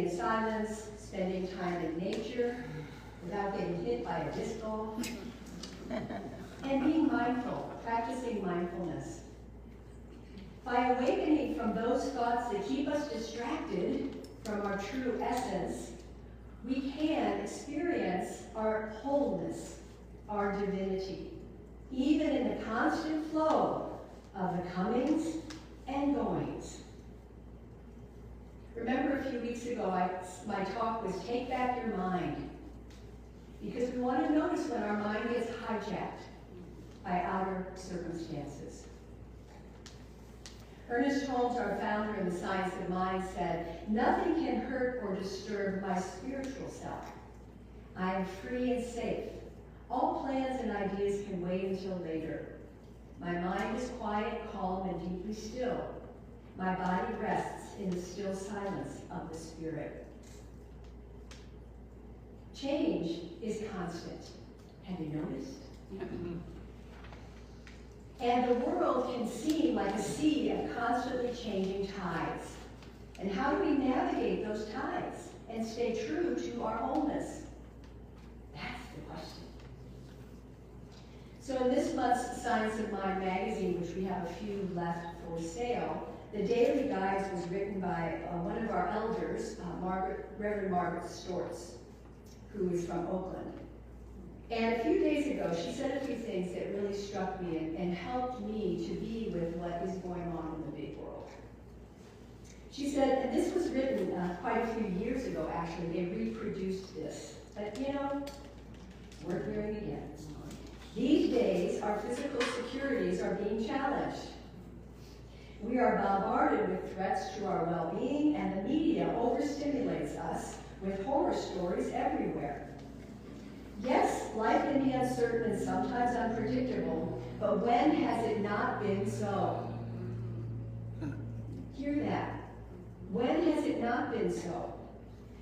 in silence, spending time in nature without getting hit by a disc golf, and being mindful, practicing mindfulness. By awakening from those thoughts that keep us distracted from our true essence, we can experience our wholeness, our divinity, even in the constant flow of the comings and goings. Remember a few weeks ago, my talk was Take Back Your Mind, because we want to notice when our mind gets hijacked by outer circumstances. Ernest Holmes, our founder in The Science of Mind, said, "Nothing can hurt or disturb my spiritual self. I am free and safe. All plans and ideas can wait until later. My mind is quiet, calm, and deeply still. My body rests in the still silence of the spirit." Change is constant. Have you noticed? And the world can seem like a sea of constantly changing tides. And how do we navigate those tides and stay true to our wholeness? That's the question. So in this month's Science of Mind magazine, which we have a few left for sale, the daily guides was written by one of our elders, Reverend Margaret Stortz, who is from Oakland. And a few days ago, she said a few things that really struck me and helped me to be with what is going on in the big world. She said, and this was written quite a few years ago, actually. They reproduced this. But, you know, we're hearing it again. These days, our physical securities are being challenged. We are bombarded with threats to our well-being, and the media overstimulates us with horror stories everywhere. Yes, life can be uncertain and sometimes unpredictable, but when has it not been so? Hear that. When has it not been so?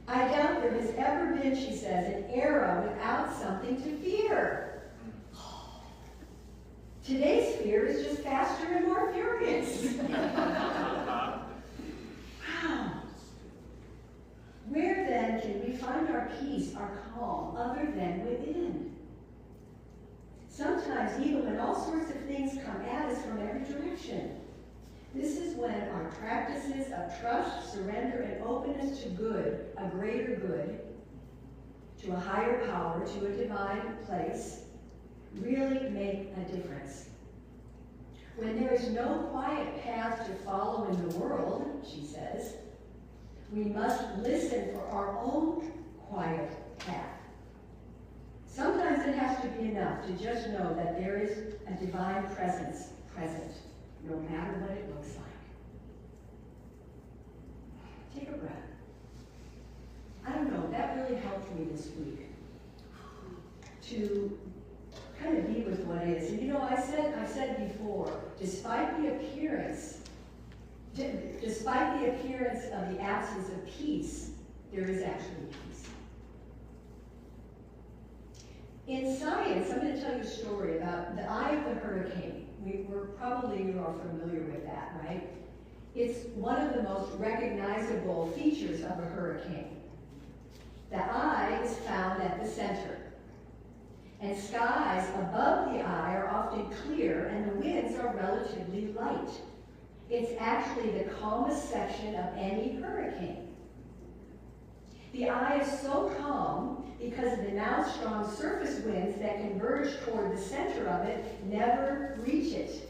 I doubt there has ever been, she says, an era without something to fear. Today's fear is just faster and more furious. Wow. Where then can we find our peace, our calm, other than within? Sometimes even when all sorts of things come at us from every direction, this is when our practices of trust, surrender, and openness to good, a greater good, to a higher power, to a divine place, really make a difference. When there is no quiet path to follow in the world, she says, we must listen for our own quiet path. Sometimes it has to be enough to just know that there is a divine presence present, no matter what it looks like. Take a breath. I don't know, that really helped me this week to kind of be with what is. And you know, I've said before, despite the appearance of the absence of peace, there is actually peace. In science, I'm going to tell you a story about the eye of the hurricane. You are familiar with that, right? It's one of the most recognizable features of a hurricane. The eye is found at the center, and skies above the eye are often clear, and the winds are relatively light. It's actually the calmest section of any hurricane. The eye is so calm because of the now strong surface winds that converge toward the center of it never reach it.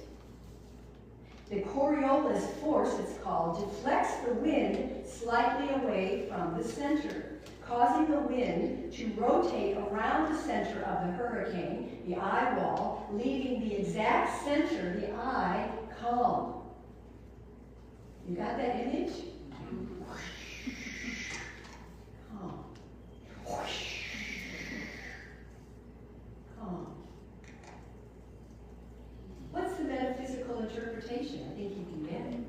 The Coriolis force, it's called, deflects the wind slightly away from the center, causing the wind to rotate around the center of the hurricane, the eye wall, leaving the exact center, the eye, calm. You got that image? Calm. Calm. What's the metaphysical interpretation? I think you can get it.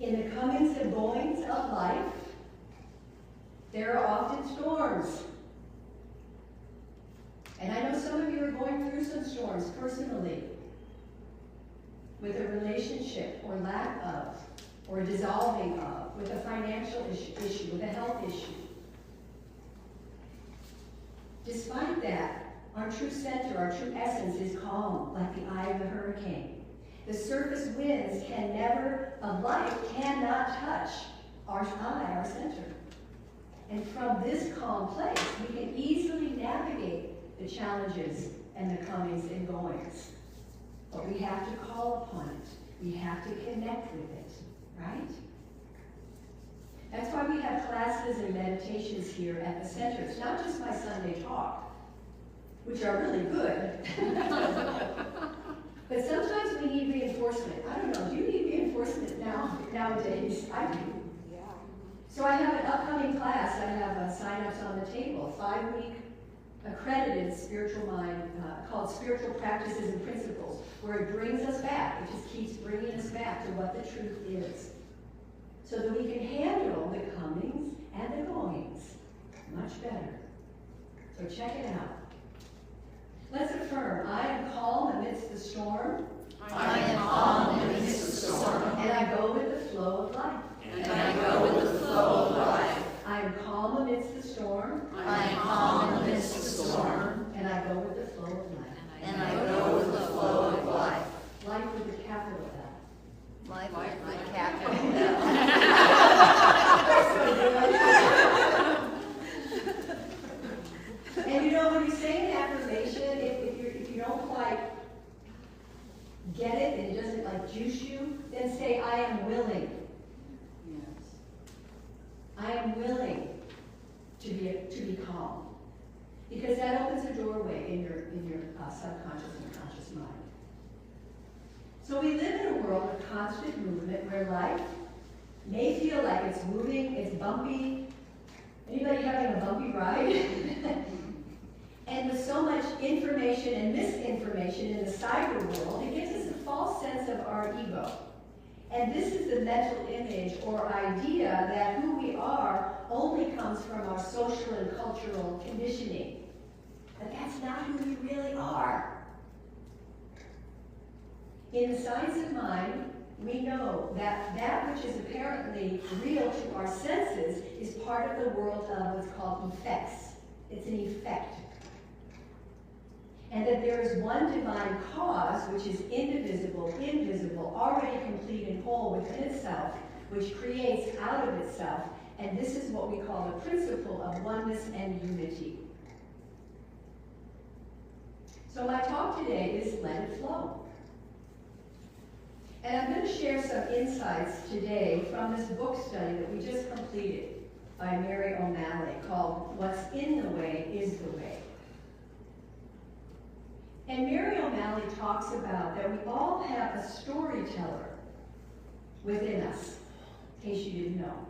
In the comings and goings of life, there are often storms. And I know some of you are going through some storms personally, with a relationship or lack of, or dissolving of. with a financial issue, with a health issue. Despite that, our true center, our true essence is calm, like the eye of a hurricane. The surface winds of life cannot touch our eye, our center. And from this calm place, we can easily navigate the challenges and the comings and goings. But we have to call upon it. We have to connect with it, right? That's why we have classes and meditations here at the center. It's not just my Sunday talk, which are really good. But sometimes we need reinforcement. I don't know, do you need reinforcement nowadays? I do. Yeah. So I have an upcoming class. I have sign-ups on the table, 5-week accredited spiritual mind called Spiritual Practices and Principles, where it brings us back. It just keeps bringing us back to what the truth is, so that we can handle the comings and the goings much better. So check it out. Let's affirm, I am calm amidst the storm. I am calm amidst the storm. And I go with the flow of life. And I go with the flow of life. I am calm amidst the storm. I am calm amidst the storm. And I go with the flow of life. And I go with the flow of life. Life with a capital L. Life with a capital L. And you know, when you say an affirmation, if you don't quite get it and it doesn't like juice you, then say, I am willing. Yes. I am willing to be calm. Because that opens a doorway in your subconscious and conscious mind. So we live in a world of constant movement where life may feel like it's moving, it's bumpy. Anybody having a bumpy ride? And with so much information and misinformation in the cyber world, it gives us a false sense of our ego. And this is the mental image or idea that who we are only comes from our social and cultural conditioning. But that's not who we really are. In the science of mind, we know that that which is apparently real to our senses is part of the world of what's called effects. It's an effect. And that there is one divine cause which is indivisible, invisible, already complete and whole within itself, which creates out of itself. And this is what we call the principle of oneness and unity. So my talk today is Let It Flow. And I'm going to share some insights today from this book study that we just completed by Mary O'Malley called What's in the Way is the Way. And Mary O'Malley talks about that we all have a storyteller within us, in case you didn't know,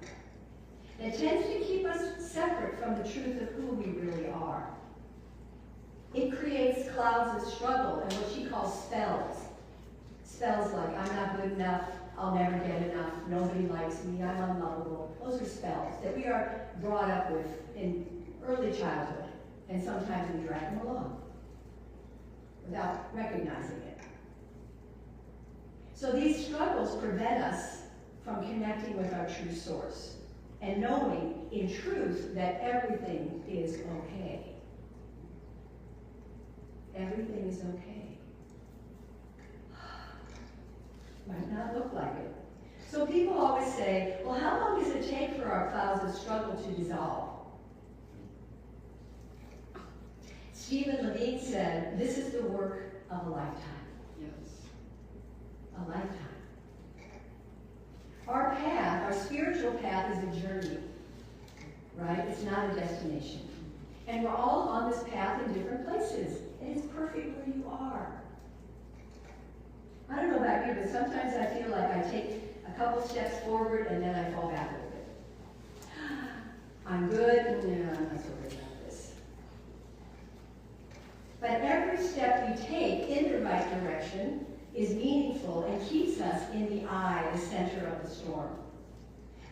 that tends to keep us separate from the truth of who we really are. It creates clouds of struggle and what she calls spells. Spells like, I'm not good enough, I'll never get enough, nobody likes me, I'm unlovable. Those are spells that we are brought up with in early childhood, and sometimes we drag them along without recognizing it. So these struggles prevent us from connecting with our true source and knowing in truth that everything is okay. Everything is okay. Might not look like it. So people always say, well, how long does it take for our clouds of struggle to dissolve? Stephen Levine said, this is the work of a lifetime. Yes. A lifetime. Our path, our spiritual path is a journey, right? It's not a destination. And we're all on this path in different places. And it's perfect where you are. I don't know about you, but sometimes I feel like I take a couple steps forward and then I fall back a little bit. I'm good, no, I'm not so good about this. But every step we take in the right direction is meaningful and keeps us in the eye, the center of the storm.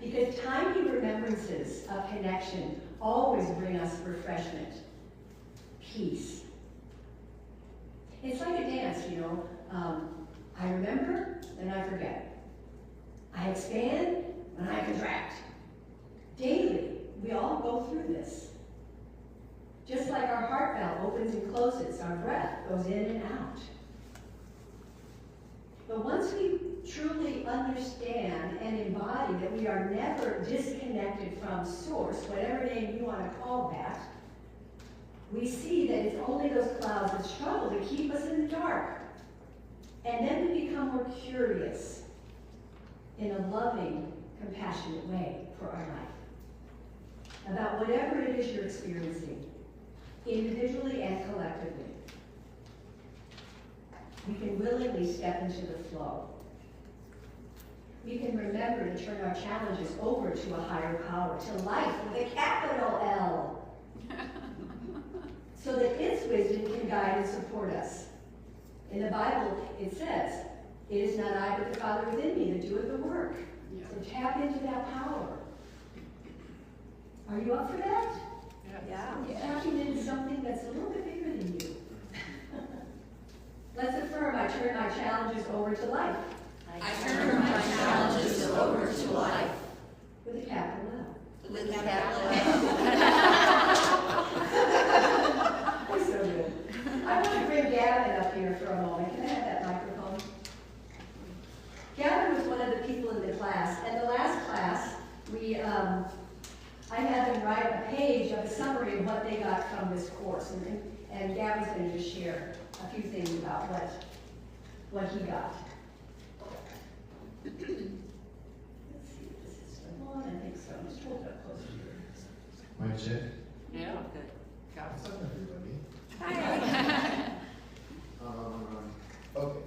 Because tiny remembrances of connection always bring us refreshment, peace. It's like a dance, you know. I remember, then I forget. I expand, when I contract. Daily, we all go through this. Just like our heart valve opens and closes, our breath goes in and out. But once we truly understand and embody that we are never disconnected from source, whatever name you want to call that, we see that it's only those clouds of struggle that keep us in the dark. And then we become more curious in a loving, compassionate way for our life, about whatever it is you're experiencing, individually and collectively. We can willingly step into the flow. We can remember to turn our challenges over to a higher power, to life with a capital L, so that its wisdom can guide and support us. In the Bible, it says, "It is not I, but the Father within me that doeth the work." Yeah. So tap into that power. Are you up for that? Yeah. Tapping into something that's a little bit bigger than you. Let's affirm, I turn my challenges over to life. I turn my challenges over to life. With a capital L. With a capital L. That's so good. I want to bring Gavin up here for a moment. Can I have that microphone? Gavin was one of the people in the class, and the last class, I had them write a page of a summary of what they got from this course, and Gavin's going to just share a few things about what he got. Let's see if this is still on. I think so. Just hold it up closer to you. Mic check. Yeah. Good. Got What's up, everybody? Hi. Okay.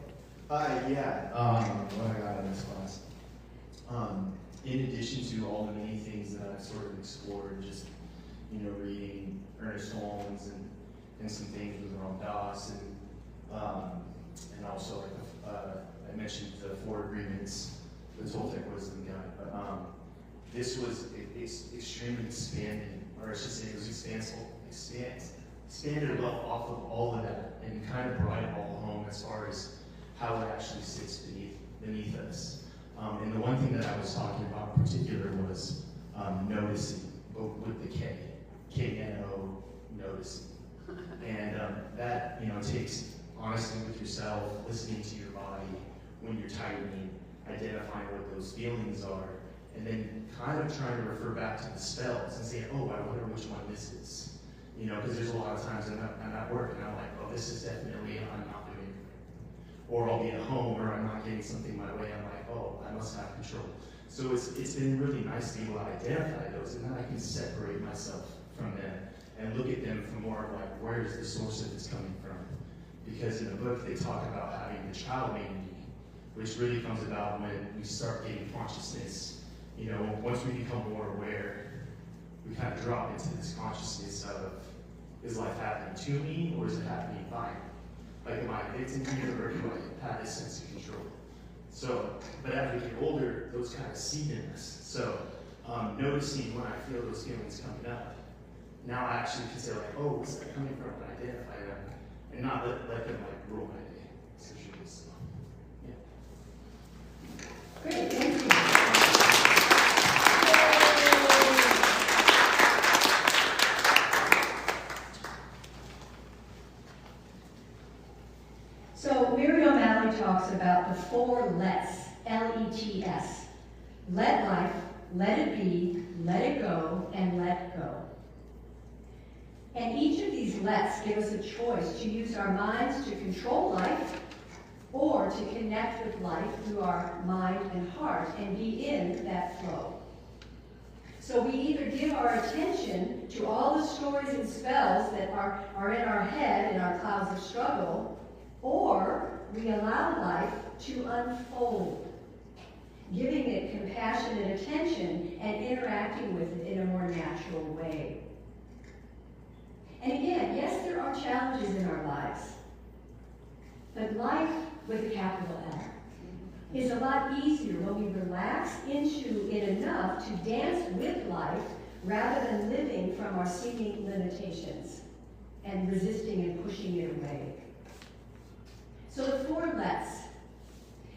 What I got in this class. In addition to all the many things that I've sort of explored, just, reading Ernest Holmes and some things with Ram Dass and also, I mentioned the Four Agreements, the Toltec Wisdom Guide, but this was extremely expanded, or I should say it was expanded off of all of that and kind of brought it all home as far as how it actually sits beneath us. And the one thing that I was talking about in particular was noticing, but with the K, K-N-O, noticing. And that, takes honesty with yourself, listening to your body when you're tightening, identifying what those feelings are, and then kind of trying to refer back to the spells and say, oh, I wonder which one this is. Because there's a lot of times I'm at work and I'm like, oh, this is definitely, I'm not doing it. Or I'll be at home or I'm not getting something my way, I'm like, oh, I must have control. So it's been really nice to be able to identify those, and then I can separate myself from them and look at them from more of like, where is the source of this coming from? Because in the book they talk about having the child immunity, which really comes about when we start getting consciousness. Once we become more aware, we kind of drop into this consciousness of, is life happening to me or is it happening by me? Like, am I a victim here or do I have this sense of control? So, but as we get older, those kind of seed in us. So, noticing when I feel those feelings coming up, now I actually can say like, oh, where's that coming from? And identify them and not let them like rule my day. Essentially, so, yeah. Great, thank you. So Mary O'Malley talks about the four lets, L-E-T-S. Let life, let it be, let it go, and let go. And each of these lets give us a choice to use our minds to control life or to connect with life through our mind and heart and be in that flow. So we either give our attention to all the stories and spells that are in our head, in our clouds of struggle, or we allow life to unfold, giving it compassionate attention and interacting with it in a more natural way. And again, yes, there are challenges in our lives, but life with a capital L is a lot easier when we relax into it enough to dance with life rather than living from our seeming limitations and resisting and pushing it away. So the four lets.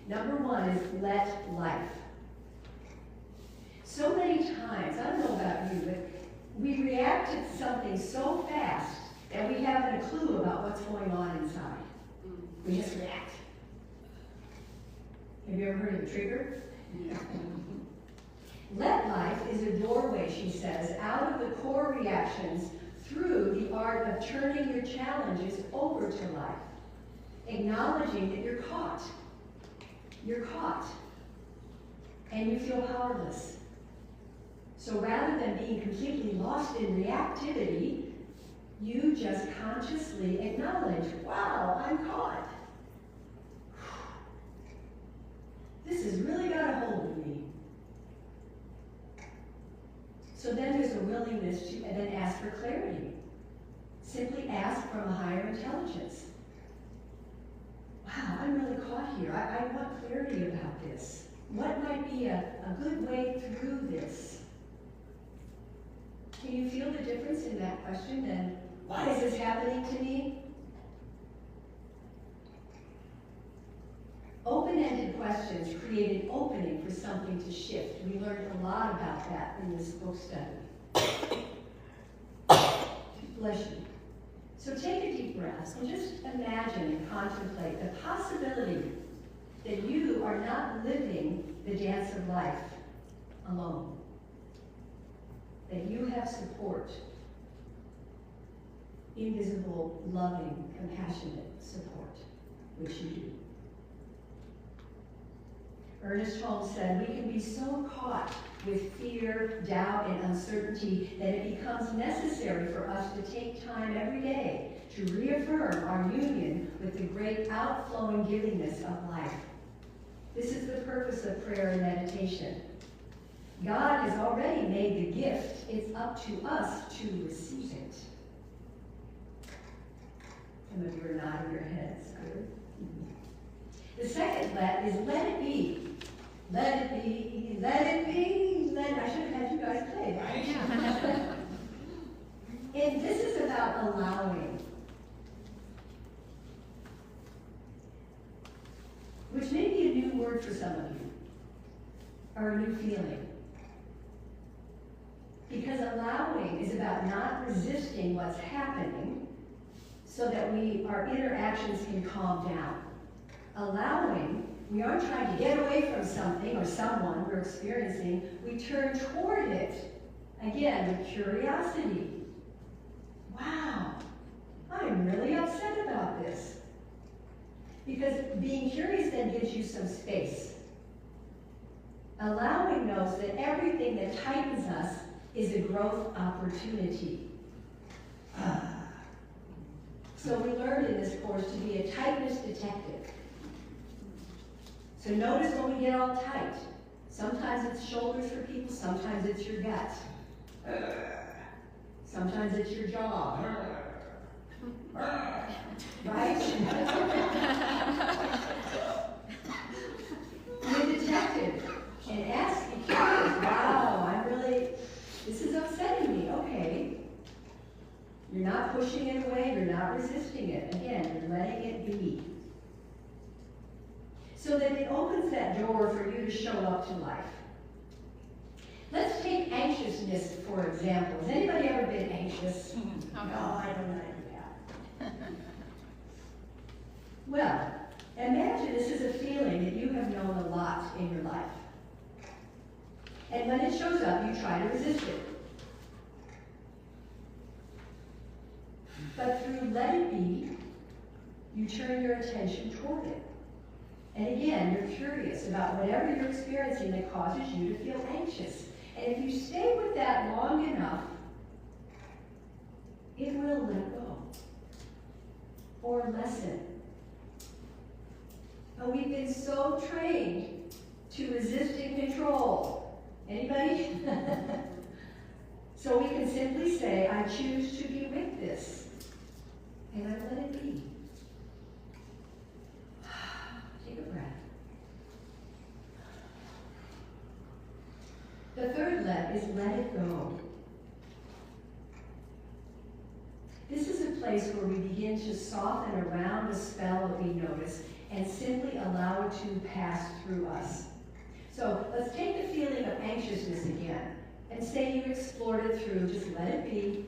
Number one is let life. So many times, I don't know about you, but we react to something so fast that we haven't a clue about what's going on inside. We just react. Have you ever heard of a trigger? Let life is a doorway, she says, out of the core reactions through the art of turning your challenges over to life, acknowledging that you're caught. You're caught. And you feel powerless. So rather than being completely lost in reactivity, you just consciously acknowledge, wow, I'm caught. This has really got a hold of me. So then there's a willingness to then ask for clarity. Simply ask from a higher intelligence. Wow, I'm really caught here. I want clarity about this. What might be a good way through this? Can you feel the difference in that question then? Why is this happening to me? Open-ended questions create an opening for something to shift. We learned a lot about that in this book study. Bless you. So take a deep breath and just imagine and contemplate the possibility that you are not living the dance of life alone. That you have support. Invisible, loving, compassionate support, which you do. Ernest Holmes said, we can be so caught with fear, doubt, and uncertainty that it becomes necessary for us to take time every day to reaffirm our union with the great outflowing givingness of life. This is the purpose of prayer and meditation. God has already made the gift. It's up to us to receive it. Some of you are nodding your heads. Good. The second let is let it be. Let it be, let it be, I should have had you guys play, right? And this is about allowing. Which may be a new word for some of you, or a new feeling. Because allowing is about not resisting what's happening so that our interactions can calm down. Allowing, we aren't trying to get away from something or someone we're experiencing. We turn toward it, again, with curiosity. Wow, I'm really upset about this. Because being curious then gives you some space. Allowing knows that everything that tightens us is a growth opportunity. So we learned in this course to be a tightness detective. So notice when we get all tight. Sometimes it's shoulders for people, sometimes it's your gut. Sometimes it's your jaw. Right? Be a detective and ask, be curious. Wow, this is upsetting me. Okay. You're not pushing it away, you're not resisting it. Again, you're letting it be. So that it opens that door for you to show up to life. Let's take anxiousness, for example. Has anybody ever been anxious? No, I don't know that. Well, imagine this is a feeling that you have known a lot in your life. And when it shows up, you try to resist it. But through let it be, you turn your attention toward it. And again, you're curious about whatever you're experiencing that causes you to feel anxious. And if you stay with that long enough, it will let go or lessen. But we've been so trained to resist and control. Anybody? So we can simply say, I choose to be with this. And I let it be. Take a breath. The third let is let it go. This is a place where we begin to soften around the spell that we notice and simply allow it to pass through us. So let's take the feeling of anxiousness again and say you explored it through, just let it be.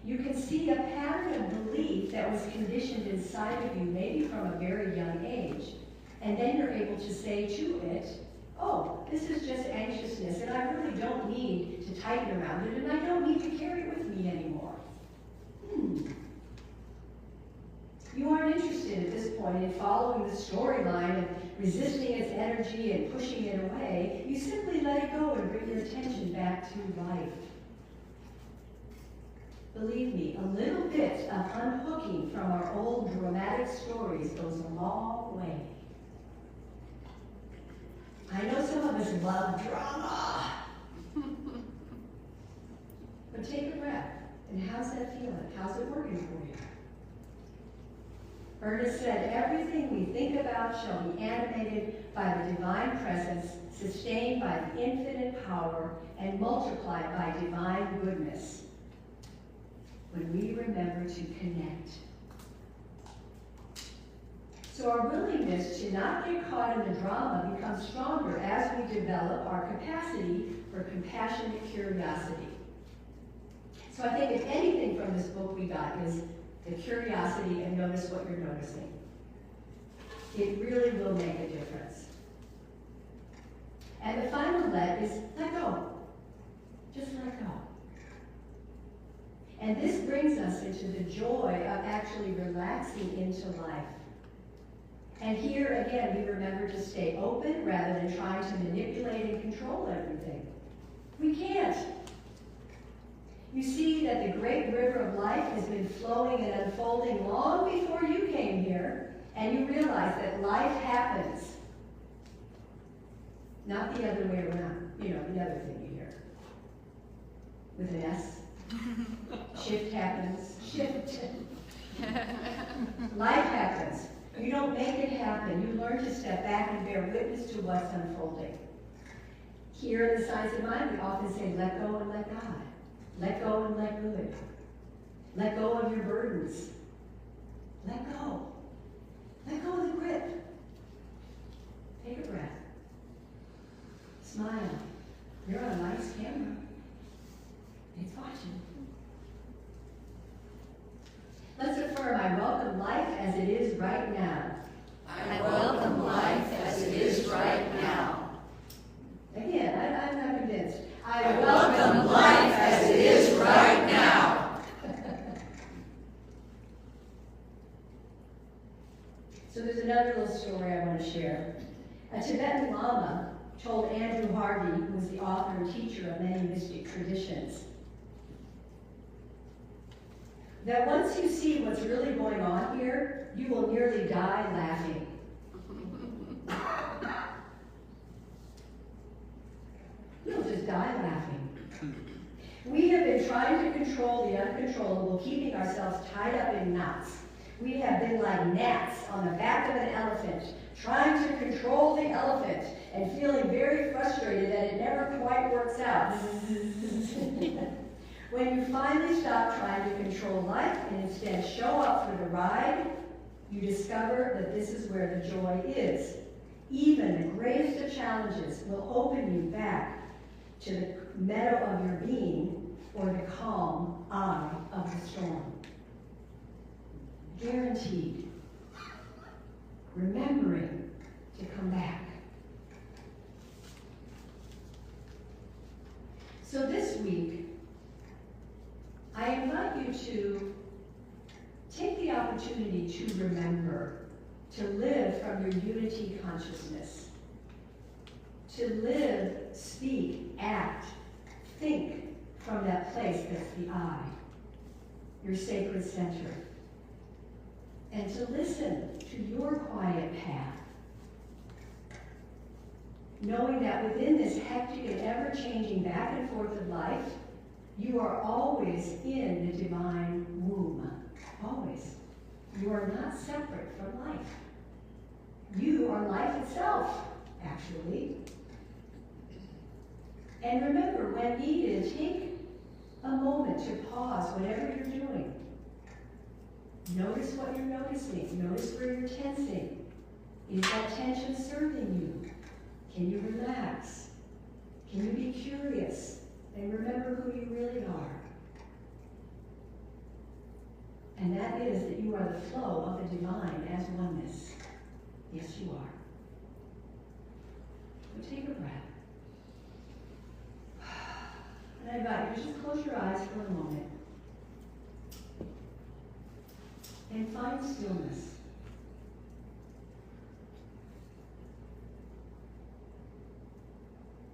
You can see a pattern of belief that was conditioned inside of you, maybe from a very young age. And then you're able to say to it, oh, this is just anxiousness, and I really don't need to tighten around it, and I don't need to carry it with me anymore. You aren't interested at this point in following the storyline and resisting its energy and pushing it away. You simply let it go and bring your attention back to life. Believe me, a little bit of unhooking from our old dramatic stories goes a long way. I know some of us love drama. But take a breath. And how's that feeling? How's it working for you? Ernest said, everything we think about shall be animated by the divine presence, sustained by the infinite power, and multiplied by divine goodness. When we remember to connect. So our willingness to not get caught in the drama becomes stronger as we develop our capacity for compassionate curiosity. So I think if anything from this book we got is the curiosity and notice what you're noticing. It really will make a difference. And the final let is let go. Just let go. And this brings us into the joy of actually relaxing into life. And here again, we remember to stay open rather than trying to manipulate and control everything. We can't. You see that the great river of life has been flowing and unfolding long before you came here, and you realize that life happens. Not the other way around. You know, the other thing you hear. With an S. Shift happens. Shift. Life happens. You don't make it happen. You learn to step back and bear witness to what's unfolding. Here in the Science of Mind, we often say, let go and let God. Let go and let good. Let go of your burdens. Let go. Let go of the grip. Take a breath. Smile. You're on a nice camera. It's watching. Let's affirm, I welcome life as it is right now. I welcome life as it is right now. Again, I'm not convinced. I welcome life as it is right now. So there's another little story I want to share. A Tibetan Lama told Andrew Harvey, who was the author and teacher of many mystic traditions, that once you see what's really going on here, you will nearly die laughing. You'll just die laughing. We have been trying to control the uncontrollable, keeping ourselves tied up in knots. We have been like gnats on the back of an elephant, trying to control the elephant and feeling very frustrated that it never quite works out. When you finally stop trying to control life and instead show up for the ride, you discover that this is where the joy is. Even the greatest of challenges will open you back to the meadow of your being or the calm eye of the storm. Guaranteed. Remembering to come back. So this week, I invite you to take the opportunity to remember, to live from your unity consciousness, to live, speak, act, think from that place that's the I, your sacred center, and to listen to your quiet path, knowing that within this hectic and ever-changing back and forth of life, you are always in the divine womb. Always. You are not separate from life. You are life itself, actually. And remember, when needed, take a moment to pause whatever you're doing. Notice what you're noticing. Notice where you're tensing. Is that tension serving you? Can you relax? Can you be curious and remember who you really are? And that is that you are the flow of the divine as oneness. Yes, you are. So take a breath. And I invite you to just close your eyes for a moment and find stillness.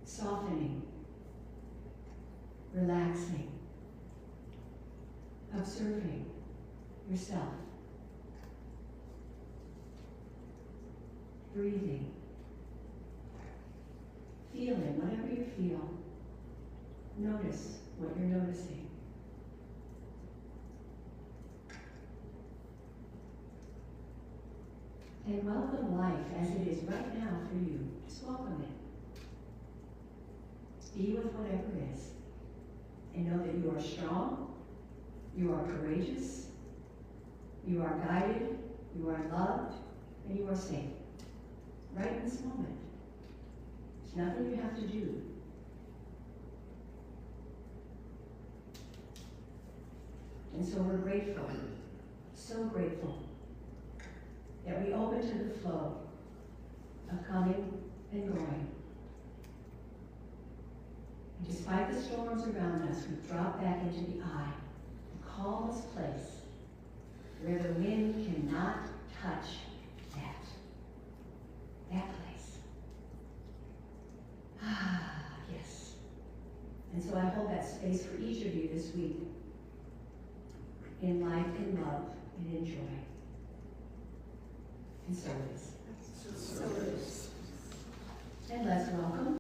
Softening, relaxing, observing yourself, breathing, feeling whatever you feel. Notice what you're noticing. And welcome life as it is right now for you. Just welcome it. Be with whatever is. And know that you are strong, you are courageous, you are guided, you are loved, and you are safe. Right in this moment. There's nothing you have to do. And so we're grateful, so grateful, that we open to the flow of coming and going. And despite the storms around us, we drop back into the eye, the calmest place, where the wind cannot touch that place. Ah, yes. And so I hold that space for each of you this week, in life, in love, and in joy. And so it is. So it is. And let's welcome